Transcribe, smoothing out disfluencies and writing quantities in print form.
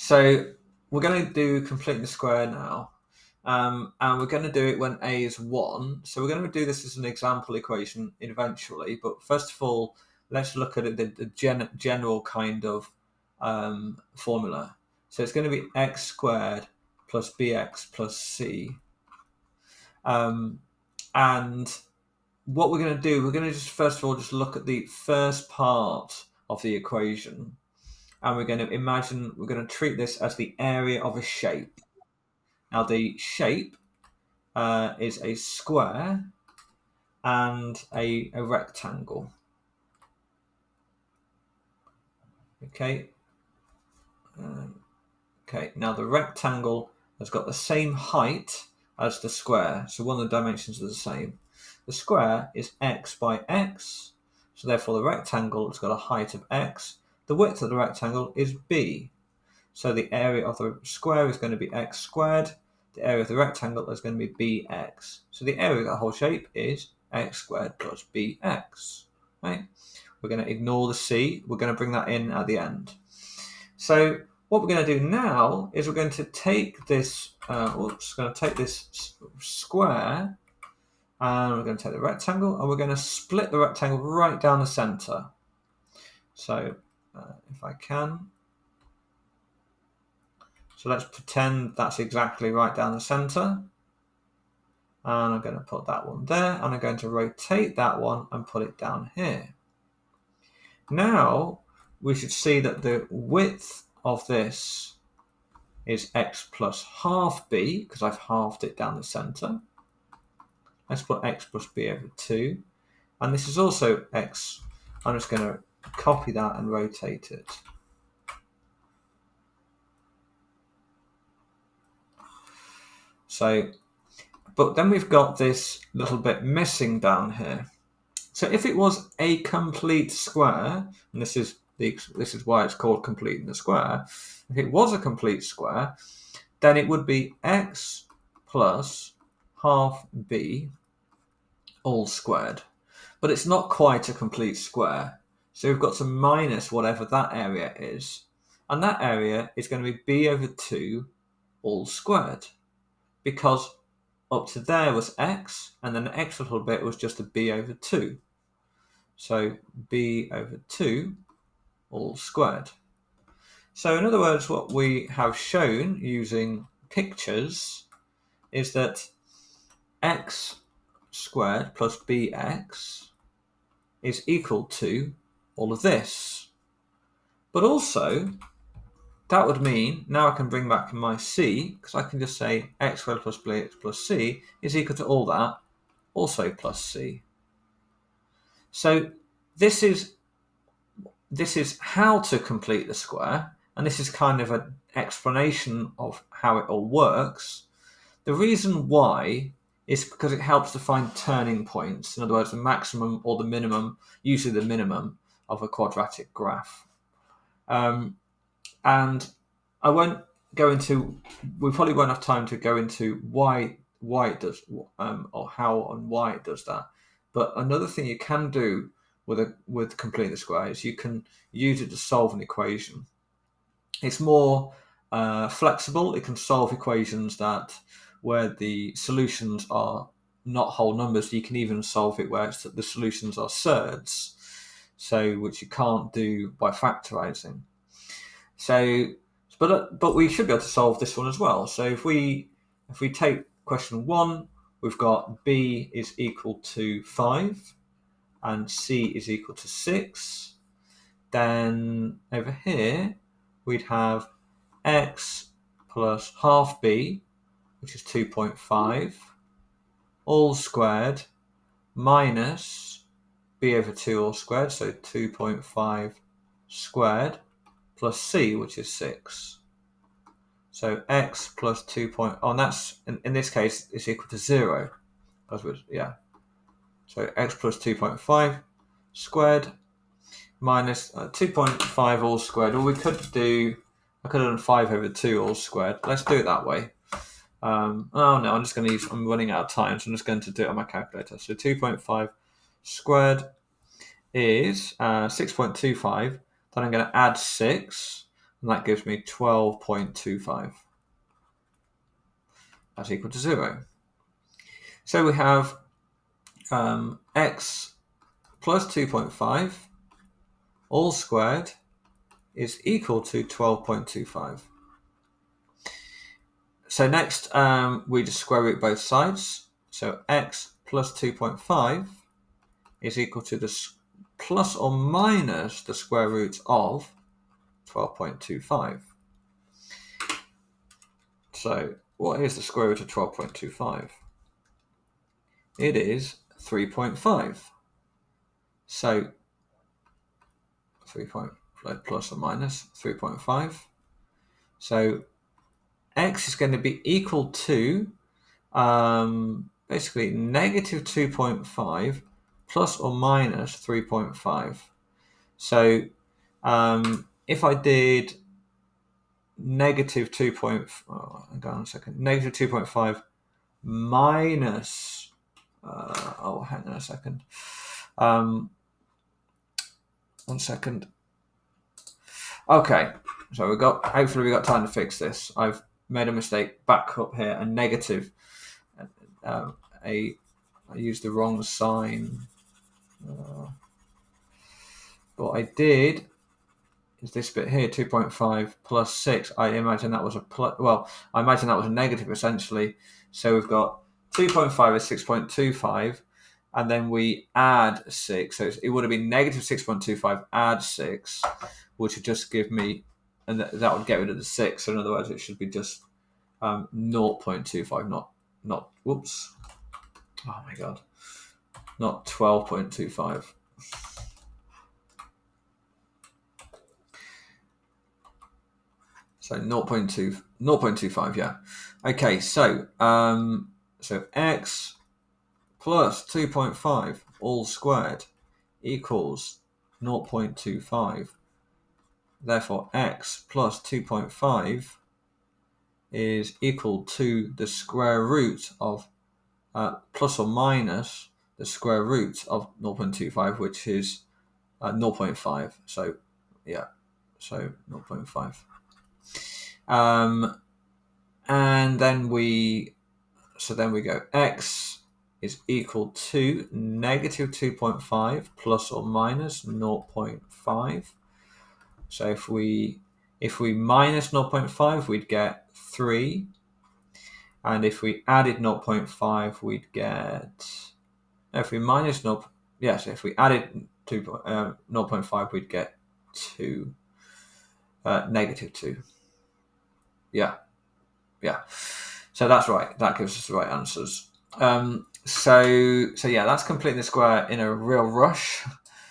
So we're going to do complete the square now. And we're going to do it when a is 1. So we're going to do this as an example equation eventually. But first of all, let's look at the general kind of formula. So it's going to be x squared plus bx plus c. And what we're going to do, we're going to just first of all just look at the first part of the equation. And we're going to imagine, we're going to treat this as the area of a shape. Now the shape is a square and a rectangle. Okay. Okay. Now the rectangle has got the same height as the square, so one of the dimensions are the same. The square is x by x, so therefore the rectangle has got a height of x. The width of the rectangle is b, so the area of the square is going to be x squared. The area of the rectangle is going to be bx. So the area of the whole shape is x squared plus bx. Right? We're going to ignore the c. We're going to bring that in at the end. So what we're going to do now is we're going to take this. Square, and we're going to take the rectangle, and we're going to split the rectangle right down the center. So if I can. So let's pretend that's exactly right down the center. And I'm going to put that one there, and I'm going to rotate that one and put it down here. Now we should see that the width of this is x plus half b, because I've halved it down the center. Let's put x plus b over 2. And this is also x. I'm just going to copy that and rotate it. So, but then we've got this little bit missing down here. So if it was a complete square, and this is why it's called completing the square, if it was a complete square, then it would be x plus half b all squared. But it's not quite a complete square. So we've got to minus whatever that area is. And that area is going to be b over 2 all squared. Because up to there was x, and then the extra little bit was just a b over 2. So b over 2 all squared. So in other words, what we have shown using pictures is that x squared plus bx is equal to all of this. But also, that would mean, now I can bring back my c, because I can just say x squared plus bx plus c is equal to all that, also plus c. So this is how to complete the square, and this is kind of an explanation of how it all works. The reason why is because it helps to find turning points. In other words, the maximum or the minimum, usually the minimum of a quadratic graph. And I won't go into, we probably won't have time to go into why it does, or how and why it does that. But another thing you can do with completing the square is you can use it to solve an equation. It's more flexible. It can solve equations where the solutions are not whole numbers. You can even solve it where the solutions are surds, which you can't do by factorizing. So, but we should be able to solve this one as well. So if we take question 1, we've got b is equal to 5 and c is equal to 6. Then over here we'd have x plus half b, which is 2.5, all squared, minus b over 2 all squared, so 2.5 squared, plus c, which is 6. So x plus 2. And that's, in this case, is equal to 0. So x plus 2.5 squared minus 2.5 all squared. Or I could have done 5 over 2 all squared. Let's do it that way. I'm running out of time, so I'm just going to do it on my calculator. So 2.5 squared is 6.25. Then I'm going to add 6. And that gives me 12.25. That's equal to 0. So we have x plus 2.5 all squared is equal to 12.25. So next we just square root both sides. So x plus 2.5 is equal to the plus or minus the square root of 12.25. So what is the square root of 12.25? It is 3.5. So 3 plus or minus 3.5. So x is going to be equal to basically negative 2.5 plus or minus 3.5. So if I did negative 2. Hang on a second. Negative 2.5 minus. Hang on a second. 1 second. Okay, so hopefully we got time to fix this. I've made a mistake back up here, a negative. I used the wrong sign. What I did is this bit here, 2.5 plus 6. I imagine that was a plus. Well, I imagine that was a negative essentially. So we've got 2.5 is 6.25, and then we add 6. So it would have been negative 6.25 add 6, which would just give me, and that would get rid of the 6. So in other words, it should be just 0.25, not. Whoops. Oh my god. Not 12.25. So 0.25, yeah. Okay, so x plus 2.5 all squared equals 0.25. Therefore, x plus 2.5 is equal to the square root of plus or minus the square root of 0.25, which is 0.5. So, yeah, so 0.5. And then we go x is equal to negative 2.5 plus or minus 0.5. So if we minus 0.5, we'd get 3. And if we added 0.5, we'd get, if we minus 0, yes, if we added 0.5, we'd get 2, negative 2. Yeah. So that's right. That gives us the right answers. So yeah, that's completing the square in a real rush.